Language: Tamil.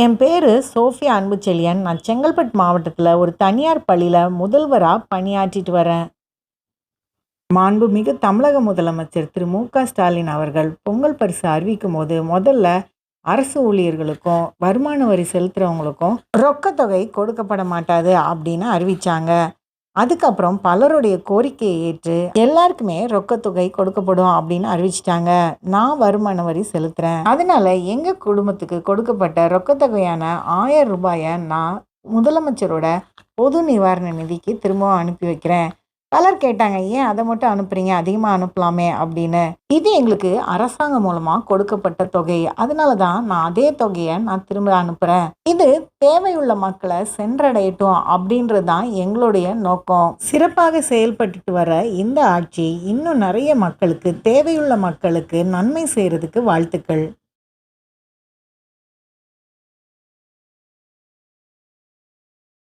என் பேரு சோஃபியா அன்புச்செழியன். நான் செங்கல்பட்டு மாவட்டத்துல ஒரு தனியார் பள்ளியில முதல்வரா பணியாற்றிட்டு வரேன். மாண்புமிகு தமிழக முதலமைச்சர் திரு மு.க. ஸ்டாலின் அவர்கள் பொங்கல் பரிசு அறிவிக்கும்போது, முதல்ல அரசு ஊழியர்களுக்கும், வருமான வரி செலுத்துறவங்களுக்கும் ரொக்கத் தொகை கொடுக்கப்பட மாட்டாது அப்படின்னு அறிவிச்சாங்க. அதுக்கப்புறம் பலருடைய கோரிக்கையை ஏற்று எல்லாருக்குமே ரொக்கத்தொகை கொடுக்கப்படும் அப்படின்னு அறிவிச்சிட்டாங்க. நான் வருமான வரி செலுத்துறேன். அதனால எங்க குடும்பத்துக்கு கொடுக்கப்பட்ட ரொக்கத்தொகையான 1000 ரூபாயை நான் முதலமைச்சரோட பொது நிவாரண நிதிக்கு திரும்பவும் அனுப்பி வைக்கிறேன். பலர் கேட்டாங்க, ஏன் அதை மட்டும் அனுப்புறீங்க, அதிகமாக அனுப்பலாமே அப்படின்னு. இது எங்களுக்கு அரசாங்கம் மூலமா கொடுக்கப்பட்ட தொகை, அதனால தான் நான் அதே தொகையை நான் திரும்ப அனுப்புறேன். இது தேவையுள்ள மக்களை சென்றடையட்டும் அப்படின்றது தான் எங்களுடைய நோக்கம். சிறப்பாக செயல்பட்டுட்டு வர இந்த ஆட்சி இன்னும் நிறைய மக்களுக்கு, தேவையுள்ள மக்களுக்கு நன்மை செய்யறதுக்கு வாழ்த்துக்கள்.